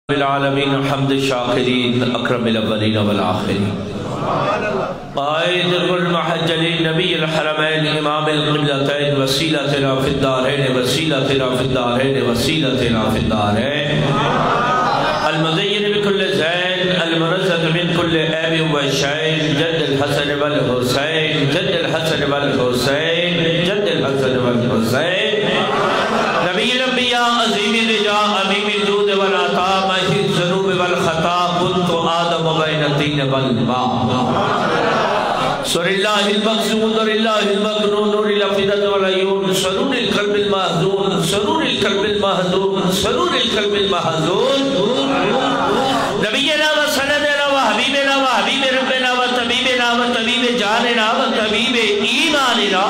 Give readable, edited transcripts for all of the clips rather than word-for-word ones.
العالمین حمد الشاکرین اکرم الاولین والآخرین قائد المحجلین نبی الحرمین امام القبلتین وسیلتنا فی الدارین وسیلتنا فی الدارین وسیلتنا فی الدارین المزین بکل زین المرزد من کل عیب و شین جد الحسن والحسین جد الحسن والحسین جد الحسن والحسین نبی الانبیاء عظیم الرجاء امیم الجود والعطاء ماہی الذنوب والخطا كنت آدم بین الطین والماء سر اللہ المقصود اور اللہ المقنون نور الافئدۃ والعیون سرور القلب المحزون سرور القلب المحزون سرور القلب المحزون نبینا و سندنا و حبیبنا و حبیب ربنا و طبیبنا و طبیب جاننا و طبیب ایماننا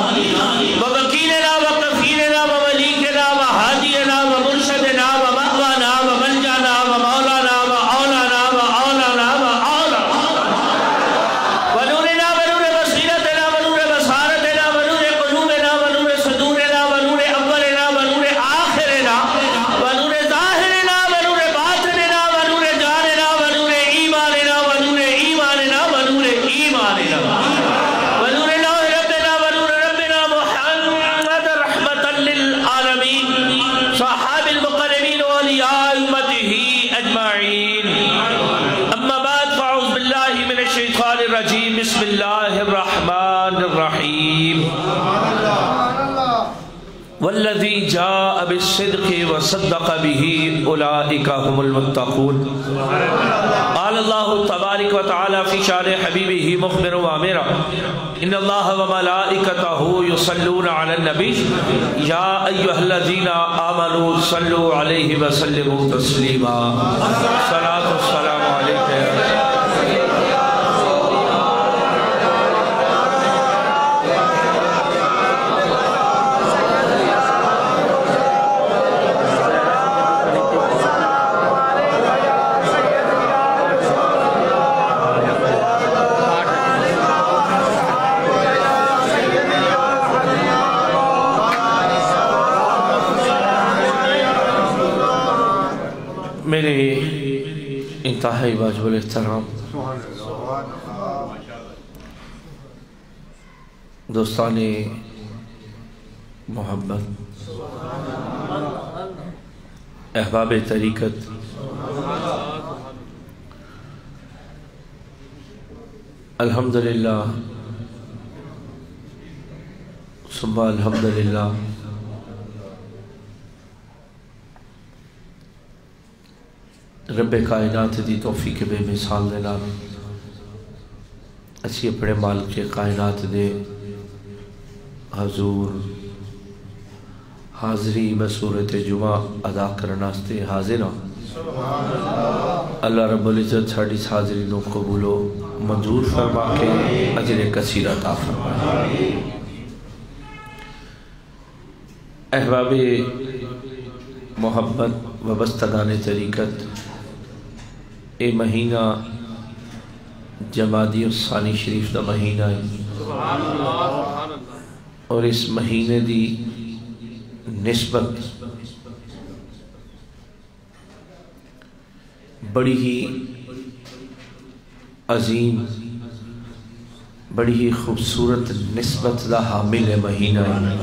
و وکیلنا و کفیلنا و ولیکنا و ہادینا و مرشدنا و مأوانا و ملجانا و مولانا و اولانا و اولانا و اولانا و نورنا و نور بصیرتنا و نور بصارتنا و نور قلوبنا و نور صدورنا و نور اولنا و نور آخرنا و نور ظاہرنا و نور باطننا و نور جاننا و نور ایماننا و نور ایماننا و نور ایماننا و نور لوح ربنا و نور ربنا محمد رحمتا للعالمین صحاب المقربین واولیاء امته اجمعین اما بعد فاعوذ باللہ من الشیطان الرجیم بسم اللہ الرحمن الرحیم والذی جاء بالصدق وصدق به اولئک هم المتقون قال اللہ تبارک وتعالی فی شان حبیبہ مخبر وامرا ان اللہ وملائکتہ یصلون علی النبی یا ایہا الذین آمنوا صلوا علیہ وسلموا تسلیما صلاۃ والسلام علیک یا رسول اللہ میرے انتہائی واجب الاحترام دوستان محبت احباب طریقت الحمدللہ ثم الحمدللہ رب کائنات دی توفیق بے مثال دینا اسی اپنے مالک کائنات دے حضور حاضری بصورت جمعہ ادا کرناستے حاضر اللہ رب العزت ساڑی حاضری نو قبول و منظور فرما کے اجر کثیر عطا فرمائے احباب محبت وابستگان طریقت اے مہینہ جمادی الثانی شریف دا مہینہ ہے اور اس مہینے دی نسبت بڑی ہی عظیم بڑی ہی خوبصورت نسبت دا حامل مہینہ ہے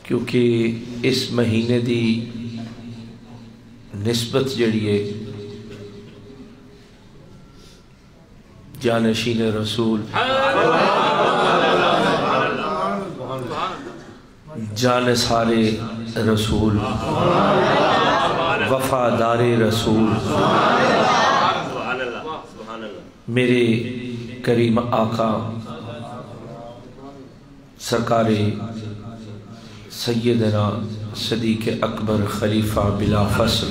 کیونکہ اس مہینے دی نسبت جڑیے جانشین رسول جانثار رسول وفادار رسول میرے کریم آقا سرکار سیدنا صدیق اکبر خلیفہ بلا فصل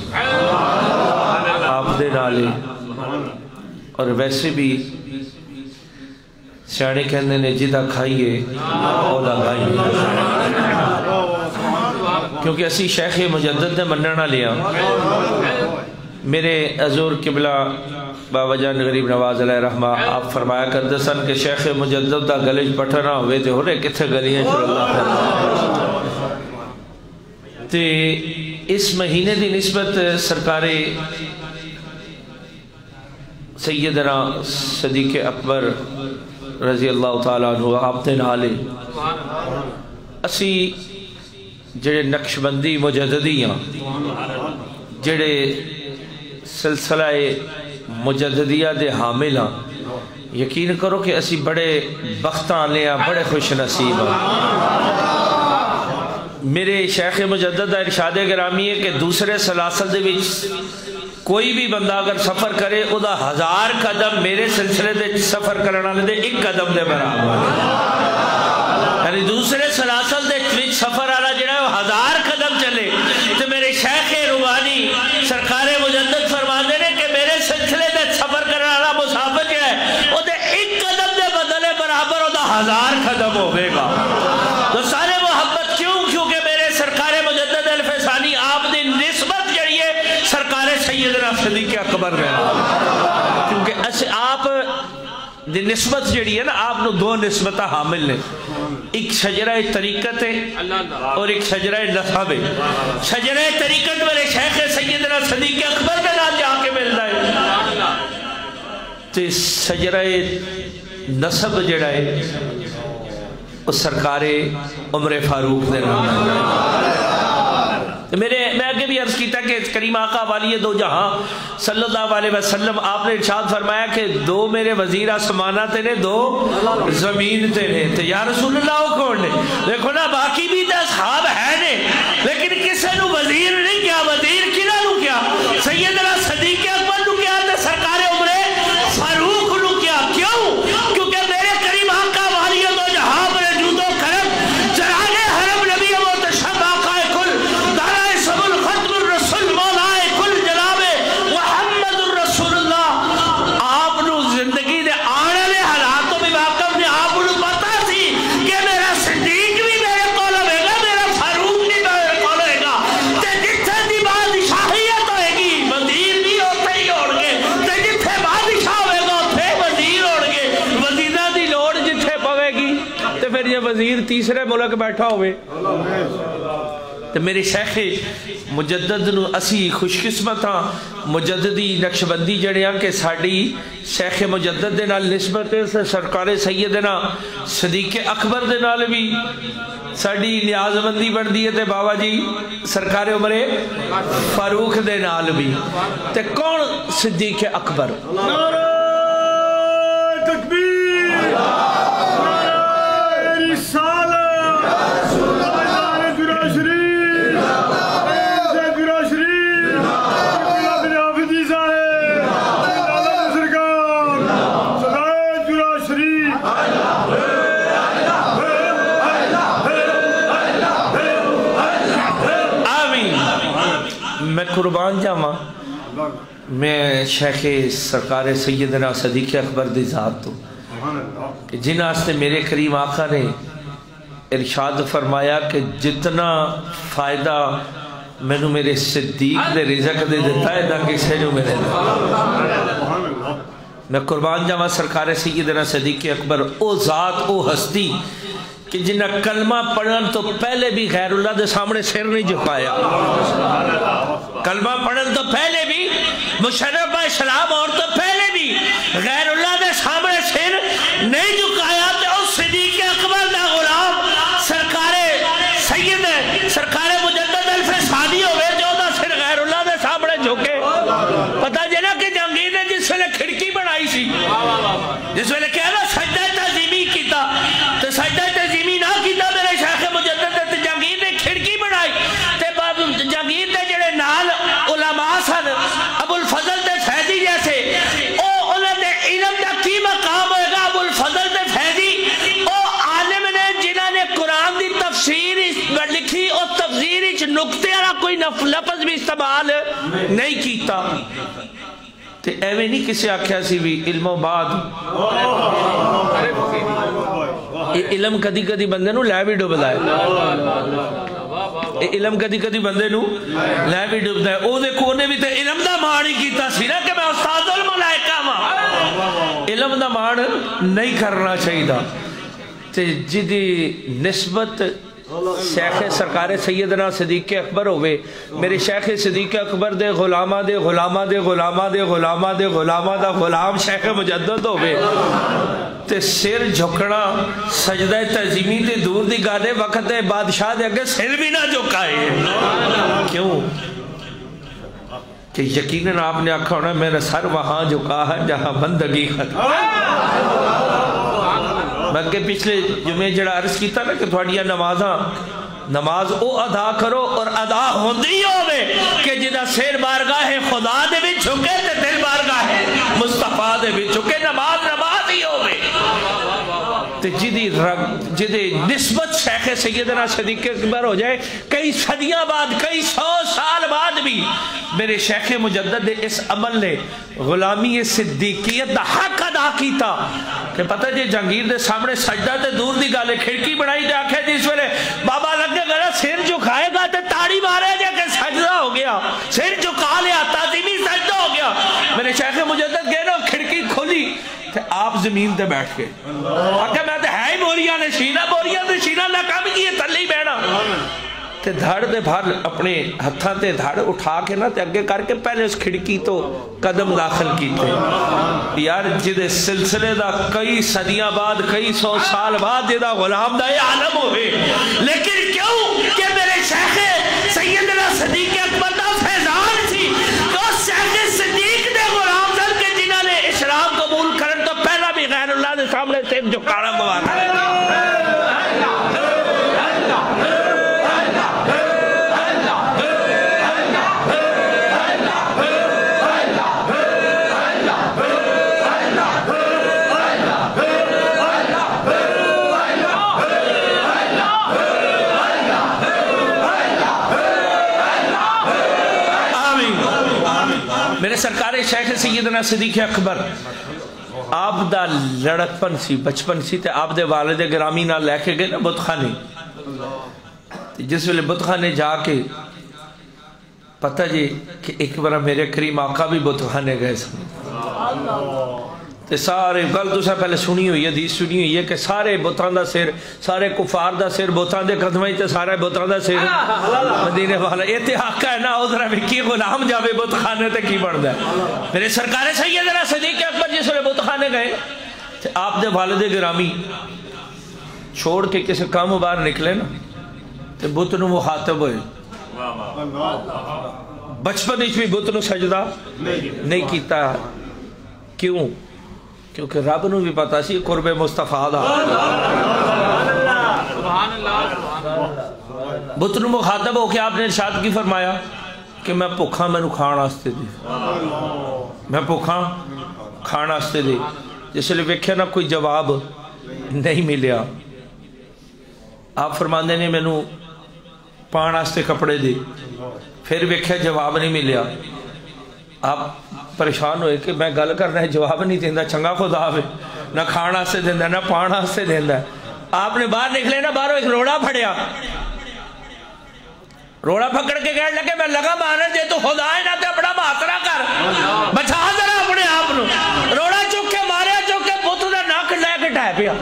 آپ دے نالے اور ویسے بھی سیانے کہنے نے جدہ کھائیے اولا گائیے کیونکہ اسی شیخ مجدد نے مننا لیا میرے حضور قبلہ بابا جان غریب نواز علیہ رحمہ آپ فرمایا کردے سن کہ شیخ مجدد دا گلج پٹھنا ہوئے تھے ہونے کتھے گلیاں شروع اللہ تے اس مہینے دی نسبت سرکار سیدنا صدیق اکبر رضی اللہ تعالیٰ عنہ آپ دے نالے اسی جڑے نقشبندی مجددیاں جڑے سلسلہ مجددیہ دے حامل ہاں یقین کرو کہ اسی بڑے بختاں لے ہاں بڑے خوش نصیب ہاں میرے شیخ مجدد ارشاد گرامی ہے کہ دوسرے سلاسل دے وچ کوئی بھی بندہ اگر سفر کرے او دا 1000 قدم میرے سلسلے دے سفر کرنا لے دے 1 قدم دے برابر یعنی دوسرے سلاسل دے وچ سفر والا جڑا ہے 1000 قدم چلے تو میرے شیخ روحانی سرکار مجدد فرماندے نے کہ میرے سلسلے دے سفر کرنے والا مسافر جو ہے او دے 1 قدم دے بدلے برابر او دا 1000 قدم ہوئے گا تو سارے محبت کیوں کیونکہ میرے سرکار مجدد الفسانی آپ دی نسبت جڑیے سرکار سیدنا صدیق اکبر میں کیونکہ آپ دی نسبت جڑی ہے نا آپ نو 2 نسبتہ حامل نے ایک شجرہ طریقت ہے اور ایک شجرہ نسب ہے شجرہ طریقت میرے شیخ سیدنا صدیق اکبر میں نام جا کے ملتا ہے تو شجرہ نسب جڑا ہے اس سرکار عمر فاروق دے نام میں آگے بھی عرض کیتا کہ کریم آقا والی دو جہاں صلی اللہ علیہ وسلم آپ نے ارشاد فرمایا کہ 2 میرے وزیر آسمانہ تے نے 2 زمین تے نے تو یا رسول اللہ وہ کون نے دیکھو نا باقی بھی تو اصحاب ہے نے لیکن کسے نو وزیر نہیں کیا وزیر کنہ نو کیا سیدنا صدیق اکبر نو کیا تے سرکار عمر فاروق نو کیا کیوں کیونکہ میرے کریم آقا والی دو جہاں پر جود و کرم جرانے حرم نبی متشب آقا کل دارائے سب الختم الرسول مولائے کل جناب محمد الرسول اللہ آپ نو زندگی دے آنے لے حالاتوں بھی واقف نے آپ نو پتا سی کہ میرا صدیق بھی میرے کول ہوئے گا میرا فاروق بھی میرے کول ہوئے گا تے جتھے دی بادشاہیت ہوئے گی وزیر بھی ہوتے ہی ہوڑ گے تے جتھے بادشاہ ہوئے گا اتھے وزیر ہوڑ گے وزیرہ دی لوڑ جتھے پوے گی تے پھر یہ وزیر تیسرے ملک بیٹھا ہوئے تو میرے شیخ مجدد نو اسی خوش قسمت ہاں مجددی نقشبندی جڑے ہاں کہ ساڑی شیخ مجدد دے نال نسبت ہے سرکار سیدنا صدیق اکبر دے نال بھی ساڑی نیاز مندی بڑھ دی ہے تے بابا جی سرکار عمر فاروق دے نال بھی تے کون صدیق اکبر نعرہ تکبیر نعرہ رسالہ میں قربان جاواں میں شیخ سرکار سیدنا صدیق اکبر دی ذات تو کہ جن آستے میرے کریم آقا نے ارشاد فرمایا کہ جتنا فائدہ میں نے میرے صدیق دے رزق دے دیتا ہے دا کسے جو میرے میں قربان جاواں سرکار سیدنا صدیق اکبر او ذات او ہستی کہ جنہ کلمہ پڑھن تو پہلے بھی غیر اللہ دے سامنے سر نہیں جھکایا کلمہ پڑھن تو پہلے بھی مشرف اسلام اور تو پہلے بھی غیر اللہ دے سامنے سر نہیں جھکایا تو اس صدیق اکبر دا غلام سرکار سید سرکار مجدد الفسانی ہوئے جو دا سر غیر اللہ دے سامنے جھکے پتہ جنا کہ جہانگیر نے جس ویلے کھڑکی بنائی سی جس ویلے کہہ رہا سجدہ تعظیمی کیتا تو سجدہ تعظیمی نہ کیتا میرے شیخ مجدد تے جہانگیر نے کھڑکی بنائی تے جہانگیر دے جڑے نال علماء سن ابو الفضل تے فیضی جیسے او انہوں نے علم دا کی مقام ہوئے گا ابو الفضل تے فیضی او عالم نے جنہوں نے قرآن دی تفسیر لکھی اور تفسیر اچ نکتے والا کوئی لفظ بھی استعمال نہیں کیتا تے ایویں نہیں کسی آکھیا سی بھی علم و بعد علم کدی کدی بندے نو لے بھی ڈوبدا ہے علم کدی کدی بندے نو لے بھی ڈوبدا ہے او دیکھو اونے بھی تے علم دا مان ہی کیتا سی نا کہ میں استاد الملائکہ ہاں علم دا مان نہیں کرنا چاہیے تے جدی نسبت شیخ سرکار سیدنا صدیق اکبر ہوئے میرے شیخ صدیق اکبر دے غلامہ دے غلامہ دے غلامہ دے غلامہ دے غلامہ دا غلام شیخ مجدد ہوئے تے سر جھکنا سجدہ تعظیمی تے دور دی گالے وقت دے بادشاہ دے اگے سر بھی نہ جھکائے کیوں کہ یقیناً آپ نے آکھا ہونا میرا سر وہاں جھکا ہے جہاں بندگی ختم میں کہ پچھلے جمعے جڑا عرض کیتا نا کہ تھوڑیا نماز او ادا کرو اور ادا ہوندی ہوئے کہ جدہ سیر بارگاہ خدا دے بھی چھکے تے دل بارگاہ مصطفیٰ دے بھی چھکے نماز ہی ہوئے تے جدی نسبت شیخ سیدنا صدیق اکبر ہو جائے کئی صدیاں بعد کئی 100 سال بعد بھی میرے شیخ مجدد اس عمل نے غلامی صدیقیت دا حق ادا کیتا کہ پتہ جی جہانگیر دے سامنے سجدہ تے دور دی گالے کھڑکی بڑھائی دے آکھے جس ویلے بابا لگے گا سر جھکائے گا تے تاڑی مارے جا کہ سجدہ ہو گیا سر جھکا لیا تعظیمی سجدہ ہو گیا میرے شیخ مجدد گئے نا کھڑکی کھولی تے آپ زمین تے بیٹھ کے آکھے میں تے ہے ہی بوریاں نشینہ نہ کام کیے تلی بینا تے دھڑ دے بھر اپنے ہتھاں تے دھڑ اٹھا کے نا تے اگے کر کے پہلے اس کھڑکی تو قدم داخل کیتے یار جدے سلسلے دا کئی صدیاں بعد کئی 100 سال بعد جدہ غلام دا یہ عالم ہوئے لیکن کیوں کہ میرے شیخ سیدنا صدیق اکبر دا فیضان تھی تو شیخ صدیق دے غلام دل کے جنہوں نے اسلام قبول کرن تو پہلا بھی غیر اللہ دے سامنے سے جو کارا گواتا ہے میرے سرکار شیخ سیدنا صدیق اکبر آپ دا لڑکپن سی بچپن سی تے آپ دے والد گرامی نہ لے کے گئے نا بت خانے جس ویلے بت خانے جا کے پتہ جی کہ ایک بار میرے کریم آقا بھی بت خانے گئے سن تے سارے گل تو سا پہلے سنی ہوئی حدیث سنی ہوئی ہے کہ سارے بتان دا سر سارے کفار دا سر بتان دے قدمیں تے سارے بتان دا سر مدینے والا اتحاق ہے نا ادھر بھی کی غلام جاوے بت خانے تے کی بڑھ ہے میرے سرکار سیدنا صدیق اکبر جس ویلے بت خانے گئے تے آپ دے والد گرامی چھوڑ کے کسی کام باہر نکلے نا تے بت نو مخاطب ہوئے بچپن بھی بت نو سجدہ نہیں کیتا کیوں کیونکہ رب نو بھی پتا سی قرب مصطفیٰ دا بت نو مخاطب ہو کے آپ نے ارشاد کی فرمایا کہ میں بھوکھا مینوں کھان واسطے دے میں بھوکھا کھان واسطے دے جس لئے ویکھیا نہ کوئی جواب نہیں ملیا آپ فرماندے نے مینوں پان واسطے کپڑے دے پھر ویکھیا جواب نہیں ملیا آپ پریشان ہوئے کہ میں گل کرنا ہے جواب نہیں دیندہ چنگا خدا ہوئے نہ کھانا سے دیندہ نہ پانا سے دیندہ آپ نے باہر نکلے نا باہروں ایک روڑا پھڑیا روڑا پھکڑ کے گئے لگے میں لگا مانا جے تو خدا ہے نہ تے اپنا محاصرہ کر بچا ذرا اپنے آپ نو روڑا چک کے ماریا چک کے بت دا ناک لے کے ڈھائے پیا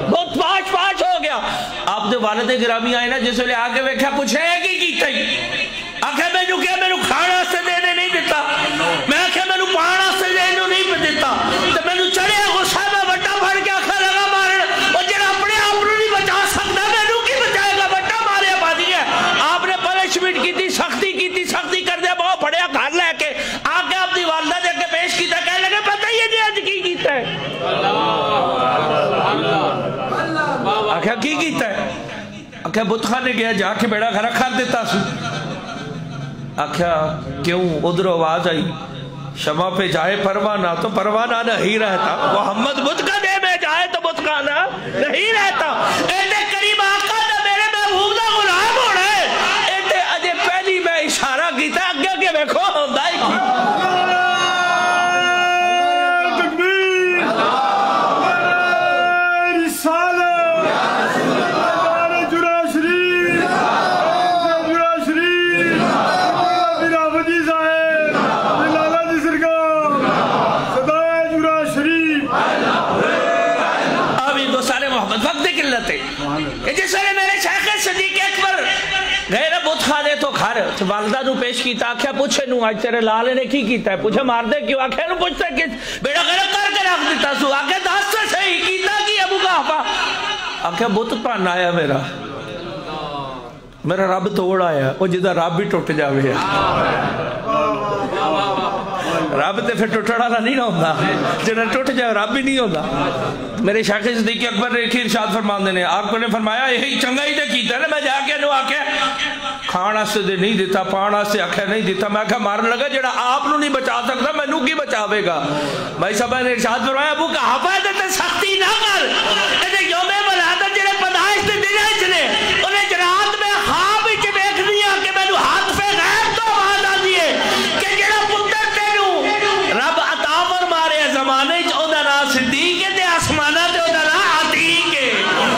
بت پاش ہو گیا آپ دے والد گرامی آئے نا جس ویلے آگے ویکھیا پوچھے کی کیتا ہی آکھے میں جو کیا میں کھانا سے دینے نہیں دیتا میں آکھے میں پانا سے دینے نہیں دیتا تو میں چڑھے غصہ میں وٹا پھڑ کے آکھا لگا مارن اور جنہا اپنے آپ نہیں بچا سکتا میں کی بچائے گا وٹا مارے پاتی ہے آپ نے پنشمنٹ کی تھی سختی کر دیا بہت پڑیا گھر لے کے آگے اپنی والدہ دے کے پیش کیتا کہنے لگے پتہ یہ نہیں آج کی کیتا ہے آکھا کی کیتا ہے آکھا بت خانے گیا جا کے بیڑا گھر کھار دیتا سو آکھا کیوں ادھر آواز آئی شمع پہ جائے پروانہ تو پروانہ نہیں رہتا محمد بت کا دے میں جائے تو بت خانہ نہیں رہتا ایتے قریب آقا نے میرے محبوب دا غلام ہو رہے ایتے اجے پہلی میں اشارہ کیتا اگے کے بیکھو ہندائی کی جس نے میرے شیخ گھر والدہ نو پیش کیتا آکھیا پوچھے نو آج تیرے لالے نے کی کیتا ہے پوچھے مار دے کیوں آکھیا نو پوچھتا ہے بیڑا غیرت کر کے رکھ دیتا سو آکھیا دس سے صحیح کیتا کی ابو قحافہ آکھیا بت پان آیا میرا رب توڑ آیا وہ جدہ رب بھی ٹوٹ جاوے رب تے پھر ٹوٹڑا نہیں ہوتا جنہیں ٹوٹ جائے رب بھی نہیں ہوتا میرے شیخ صدیق اکبر نے ایک ارشاد فرماندے نے آپ نے فرمایا یہی چنگا ہی تے کیتا ہے میں جا کے نو آکھیا کھانا سے دے نہیں دیتا پانا سے آکھیا نہیں دیتا میں آکھیا مارن لگا جڑا آپ نو نہیں بچا سکتا میں نو کی بچاوے گا بھائی صاحب نے ارشاد فرمایا ابو قحافہ تے سختی نہ کر اے یوم ولادت جڑے پیدائش دے دن وچ نے انہیں رات میں خواب وچ ویکھ دیا کہ مینوں ہاتھ پہ غیب تو آواز آندی ہے کہ جڑا پتر تینوں رب عطا فرمارے زمانے چ اوندا نام صدیق ہے تے آسماناں تے اوندا نام عتیق ہے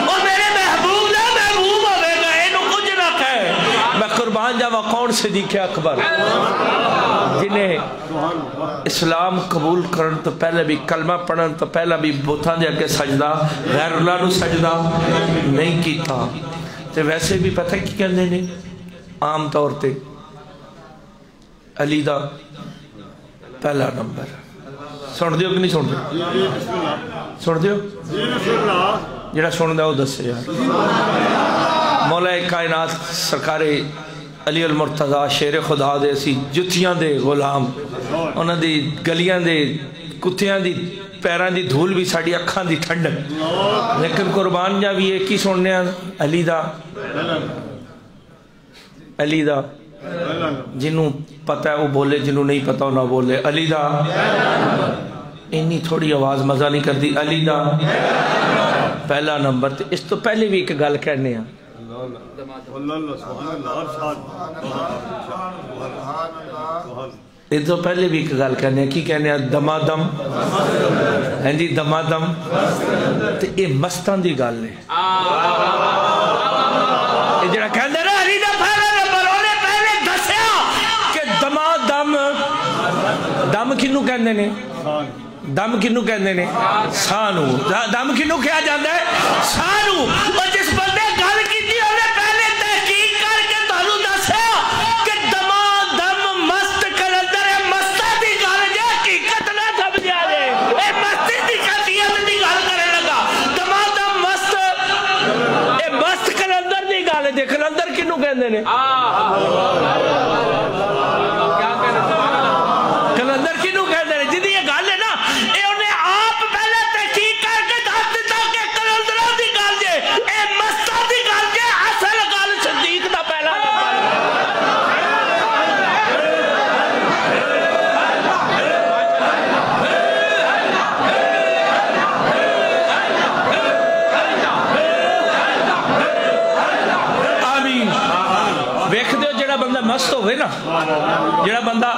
او میرے محبوب دا محبوب ہوے گا اینو کچھ نہ کہے میں قربان جاواں کون صدیق اکبر جنہیں اسلام قبول کرن تو پہلے بھی کلمہ پڑھن تو پہلے بھی بتاں دے اگے سجدہ غیر اللہ نو سجدہ نہیں کیتا تے ویسے بھی پتہ کی کہندے نے عام طور تے علی دا پہلا نمبر سن دیو کہ نہیں سن دیو جڑا سن دا وہ دسے یار مولا کائنات سرکار علی المرتضی شیر خدا دے سی جتیاں دے غلام انہاں دی گلیاں دے کتیاں دی پیران دی دھول بھی ساڑی اکھاں دی ٹھنڈک لیکن قربان جا بھی ایک ہی سننے علی دا جنہوں پتہ ہے وہ بولے جنہوں نہیں پتہ وہ نہ بولے علی دا انی تھوڑی آواز مزہ نہیں کر دی علی دا پہلا نمبر تے اس تو پہلے بھی ایک گل کہنے ہیں اس تو پہلے بھی ایک گل کہنے ہیں کی کہنے ہیں دما دم ہیں جی دما دم تے یہ مستان دی گل ہے یہ جڑا کہنے رہا علی دا پہلا نمبر انہیں پہلے دسیا کہ دما دم دم کنو کہنے نے دم کنو کہنے نے سانو دم کنو کیا جاندہ ہے سانو اور جس بندے گل کی تھی انہیں پہلے تحقیق کر کے تانو دسیا کہ دما دم مست کلندر ہے مستہ دی گل جے حقیقت نہ سمجھا دے اے مستی دی قطعیت دی گل کرے لگا دما دم مست اے مست کلندر دی گل ہے کلندر کنو کہنے نے کلندر کنو کہنے نے جدی یہ گل ہے نا اے انہیں آپ پہلے تحقیق کر کے دس دیتا کہ کلندرہ دی گل جے اے مستہ دی گل جے اصل گل صدیق دا پہلا آمین ویکھ دیو جڑا بندہ مست ہوئے نا جڑا بندہ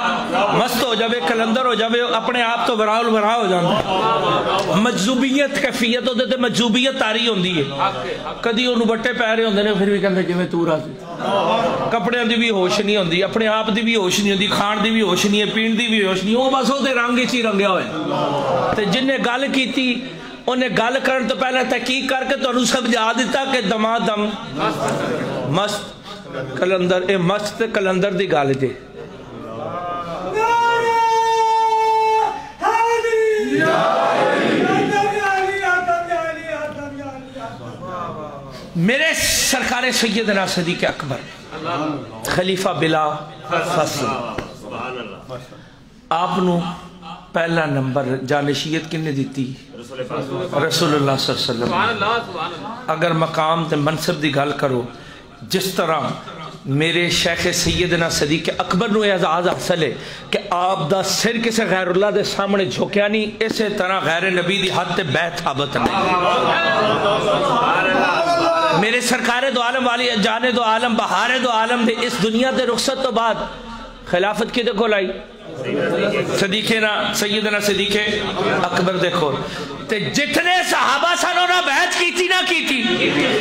مست ہو جاوے کلندر ہو جاوے اپنے آپ تو وراؤ ورا ہو جاندے مجذوبیت کیفیت ہوتے تے مجذوبیت تاری ہوندی ہے کدی انہوں بٹے پیرے ہوندے نے پھر بھی کہندے جویں تو راضی کپڑے دی بھی ہوش نہیں ہوندی اپنے آپ دی بھی ہوش نہیں ہوندی کھان دی بھی ہوش نہیں ہے پین دی بھی ہوش نہیں وہ بس وہ رنگ ہی رنگیا ہوئے تے جن نے گل کیتی انہیں گل کرن تو پہلے تحقیق کر کے تو انہوں سمجھا دیتا کہ دما دم مست کلندر اے مست کلندر دی گل جے میرے سرکار سیدنا صدیق اکبر خلیفہ بلا فصل آپ نو پہلا نمبر جانشیت کنے دیتی رسول اللہ صلی اللہ علیہ وسلم اگر مقام تے منصب دی گل کرو جس طرح میرے شیخ سیدنا صدیق اکبر نو اعزاز حاصل ہے کہ آپ دا سر کسے غیر اللہ دے سامنے جھوکیا نہیں اسی طرح غیر نبی دی حد تے بیعت ثابت نہیں میرے سرکار دو عالم والی جانے دو عالم بہار دو عالم دے اس دنیا دے رخصت تو بعد خلافت کی دیکھو لائی سیدنا صدیق اکبر دیکھو تے جتنے صحابہ سنوں نے بیعت کی تھی نہ کی تھی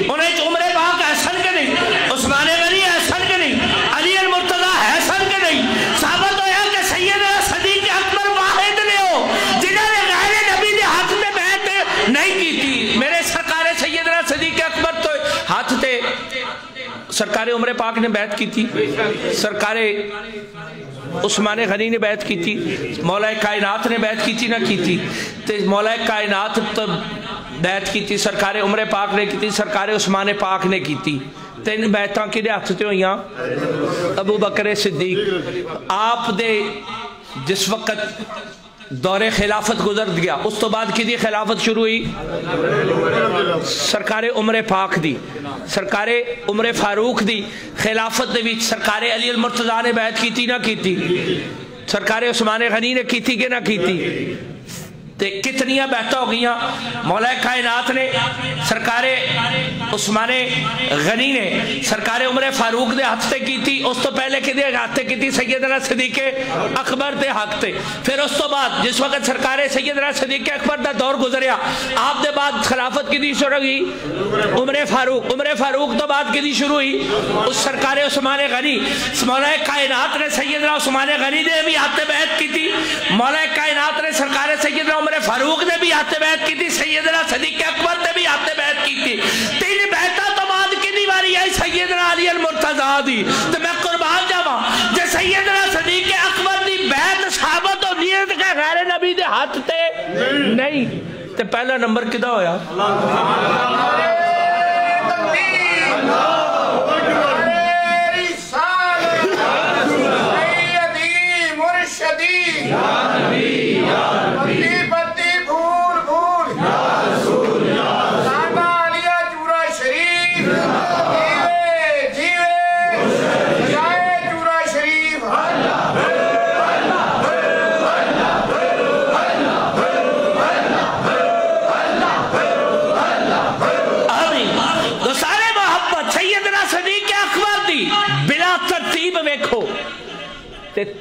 انہیں عمر پاک احسن کے نہیں عثمان غنی احسن کے نہیں علی المرتضی احسن کے نہیں ثابت ہویا کہ سیدنا صدیق اکبر واحد نے ہو جنہوں نے غیر نبی دے ہاتھ میں بیعت نہیں کی تھی میرے سرکار سیدنا صدیق اکبر تو ہاتھ تے سرکار عمر پاک نے بیعت کی تھی، سرکار عثمان غنی نے بیعت کی تھی، مولا کائنات نے بیعت کی تھی نہ کی تھی؟ تو مولا کائنات تو بیعت کی تھی، سرکار عمر پاک نے کی تھی، سرکار عثمان پاک نے کی تھی۔ تین بیعتاں کدے ہاتھ تے ہوئیاں؟ ابو بکر صدیق۔ آپ دے جس وقت دور خلافت گزر گیا، اس تو بعد کدی خلافت شروع ہوئی؟ سرکار عمر پاک دی، سرکار عمر فاروق دی خلافت دے وچ سرکار علی المرتضیٰ نے بیعت کی تھی نہ کی تھی؟ سرکار عثمان غنی نے کی تھی کہ نہ کی تھی؟ کتنیاں بیعتیں ہو گئیاں؟ مولا کائنات نے، سرکار عثمان غنی نے سرکار عمر فاروق دے ہاتھ تے کی تھی، اس تو پہلے کدے ہاتھ تے کی تھی؟ سیدنا صدیق اکبر دے ہاتھ تے۔ پھر اس تو بعد جس وقت سرکار سیدنا صدیق اکبر دا دور گزریا، آپ دے بعد خلافت کدی شروع ہوئی؟ عمر فاروق۔ عمر فاروق تو بعد کدی شروع ہوئی؟ اس سرکار عثمان غنی، مولا کائنات نے سیدنا عثمان غنی دے بھی ہاتھ تے بیعت کی تھی، مولا کائنات نے سرکار سیدنا عمر فاروق نے بھی ہاتھ بیعت کی تھی، سیدنا صدیق اکبر نے بھی ہاتھ بیعت کی تھی۔ تین بیعتاں تو بعد کتنی باری آئی سیدنا علی المرتضیٰ دی؟ تو میں قربان جاواں جے سیدنا صدیق اکبر دی بیعت ثابت ہو نیت کہ غیر نبی دے ہاتھ تے نہیں، تو پہلا نمبر کدا ہویا؟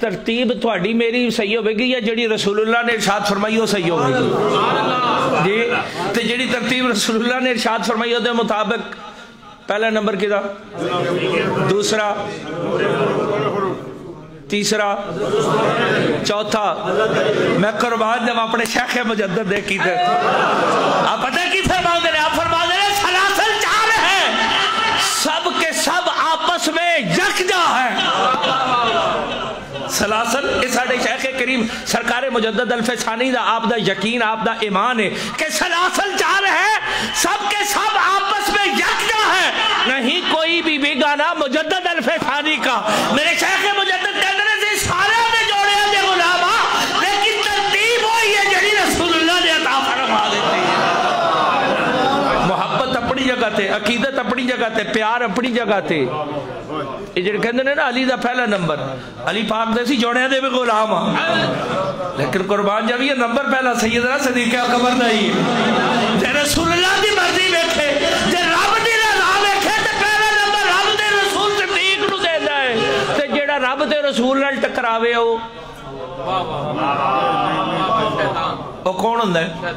ترتیب تھوڑی میری صحیح ہوئے گی یا جڑی رسول اللہ نے ارشاد فرمائی ہو صحیح ہوئے گی؟ جی تو جڑی ترتیب رسول اللہ نے ارشاد فرمائی ہو دے مطابق پہلا نمبر کدا، دوسرا، تیسرا، چوتھا؟ میں قربان جب اپنے شیخ مجدد دے کی تھے، آپ پتہ کی فرما دے رہے؟ آپ فرما دے رہے سلاسل چار ہیں، سب کے سب آپس میں یکجا ہیں۔ سلاسل اس ساڑھے شیخ کریم سرکار مجدد الفسانی دا آپ دا یقین، آپ دا ایمان ہے کہ سلاسل چار ہے، سب کے سب آپس میں یکجا ہے، نہیں کوئی بھی بیگانہ مجدد الفسانی کا۔ میرے شیخ مجدد کہتے ہیں سارے نے جوڑے ہیں دے غلامہ، لیکن ترتیب ہوئی ہے جڑی رسول اللہ نے عطا فرما دیتی ہے۔ محبت اپنی جگہ تے، عقیدت اپنی جگہ تے، پیار اپنی جگہ تے۔ یہ جڑے کہندے نے نا علی دا پہلا نمبر، علی پاک دے سی جوڑے دے بھی غلام ہاں، لیکن قربان جب یہ نمبر پہلا سیدنا صدیق اکبر دا ہی ہے۔ جے رسول اللہ دی مرضی ویکھے، جے رب دی رضا ویکھے تے پہلا نمبر رب دے رسول صدیق نو دیندا ہے، تے جیڑا رب دے رسول نال ٹکراوے او کون ہوندا ہے؟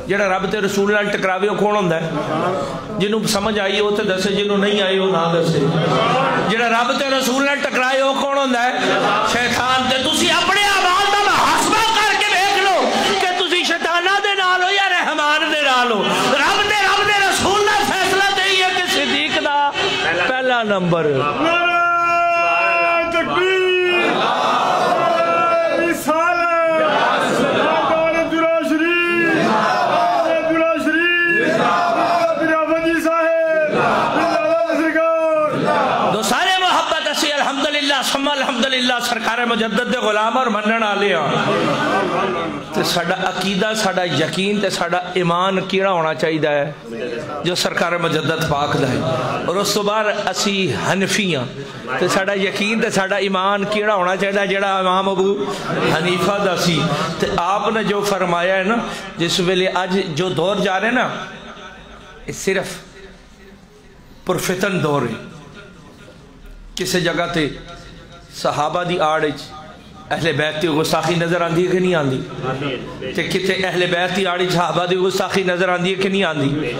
جڑا رب تے رسول نال ٹکراوے او کون ہوندا ہے؟ جنوں سمجھ آئی ہو تے دسے، جنوں نہیں آئی ہو نہ دسے۔ جڑا رب تے رسول نال ٹکرائے او کون ہوندا ہے؟ شیطان۔ تے تسی اپنے اعمال دا محاسبہ کر کے دیکھ لو کہ تسی شیطاناں دے نال ہو یا رحمان دے نال ہو۔ رب دے رسول دا فیصلہ تے ہی ہے کہ صدیق دا پہلا نمبر۔ الحمدللہ سرکار مجدد دے غلام اور منن آلے تے ساڑا عقیدہ، ساڑا یقین تے ساڑا ایمان کیڑا ہونا چاہیدہ ہے جو سرکار مجدد پاک دا ہے۔ اور اس تو بعد اسی حنفیاں تے ساڑا یقین تے ساڑا ایمان کیڑا ہونا چاہیدہ جڑا امام ابو حنیفہ دا سی۔ تے آپ نے جو فرمایا ہے نا، جس ویلے آج جو دور جا رہے نا، صرف پرفتن دور ہے۔ کسی جگہ تے صحابہ دی آڑج اہل بیت دی گستاخی نظر آندھی ہے کہ نہیں آندھی؟ تے کتے اہل بیت دی آڑج صحابہ دی گستاخی نظر آندھی ہے کہ نہیں آندھی؟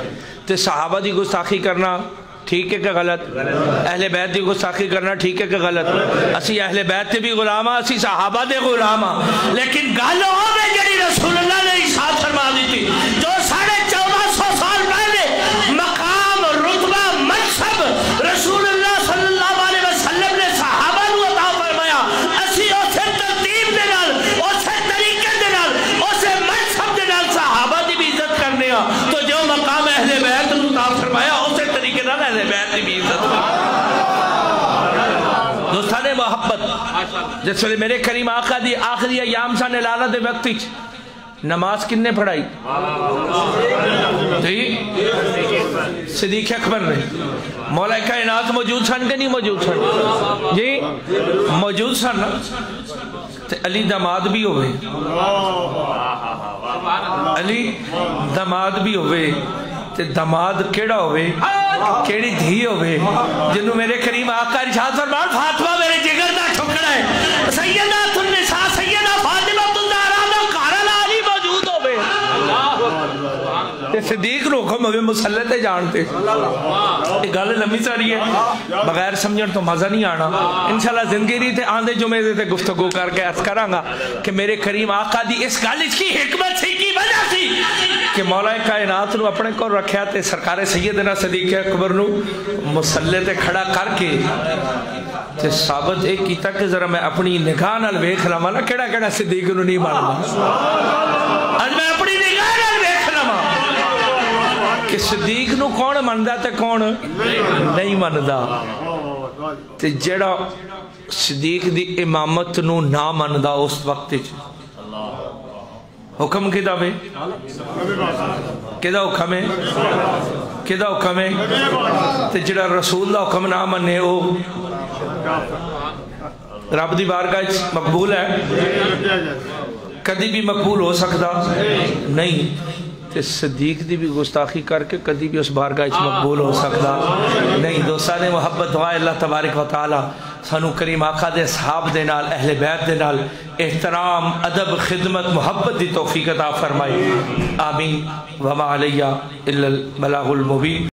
تے صحابہ دی گستاخی کرنا ٹھیک ہے کہ غلط؟ اہل بیت دی گستاخی کرنا ٹھیک ہے کہ غلط؟ اسی اہل بیت بھی غلام ہاں، اسی صحابہ دے غلام ہاں، لیکن گل ہو میں جڑی رسول اللہ نے ارشاد فرما دی تھی، جو 1450 سال پہلے مقام، رتبہ، منصب رسول اللہ صلی جس ویلے میرے کریم آقا دی آخری ایام سن اعلان دے وقت نماز کن نے پڑھائی؟ جی صدیق اکبر نے۔ مولا کائنات موجود سن کہ نہیں موجود سن؟ جی موجود سن نا۔ تے علی داماد بھی ہوئے، علی داماد بھی ہوئے، تے داماد کیڑا ہوئے، کیڑی دھی ہوئے جنہوں میرے کریم آقا ارشاد فرمان فاطمہ میرے جگر دا ٹھکڑا ہے، سیدہ النساء سیدہ فاطمہ الزہرا دا گھر علی موجود ہوئے، تے صدیق نو حکم ہوئے مصلی تے جانتے۔ یہ گل لمبی ساری ہے، بغیر سمجھن تو مزہ نہیں آنا۔ انشاءاللہ زندگی نہیں تے آندے جمعے تے گفتگو کر کے عرض کراں گا کہ میرے کریم آقا دی اس گل کی حکمت سی کی وجہ سی کہ مولا کائنات نو اپنے کو رکھیا تے سرکار سیدنا صدیق اکبر نو مصلی تے کھڑا کر کے تے ثابت ایک کیتا کہ ذرا میں اپنی نگاہ نال ویکھ لواں نا کیڑا کیڑا صدیق نو نہیں ماندا۔ اج میں اپنی نگاہ نال ویکھ لواں کہ صدیق نو کون مندا تے کون نہیں مندا۔ تے جڑا صدیق دی امامت نو نہ مندا اس وقت حکم کدا میں کدا حکم ہے کدا حکم ہے تے جڑا رسول دا حکم نہ منے او رب دی بارگاہ مقبول ہے؟ کدی بھی مقبول ہو سکتا نہیں۔ تے صدیق دی بھی گستاخی کر کے کدی بھی اس بارگاہ مقبول ہو سکتا نہیں۔ دوستان محبت دعا اللہ تبارک و تعالی سانو کریم آقا دے اصحاب دے نال اہل بیت دے نال احترام ادب خدمت محبت دی توفیق عطا فرمائے، آمین۔ وما علیہ الا البلاغ المبین۔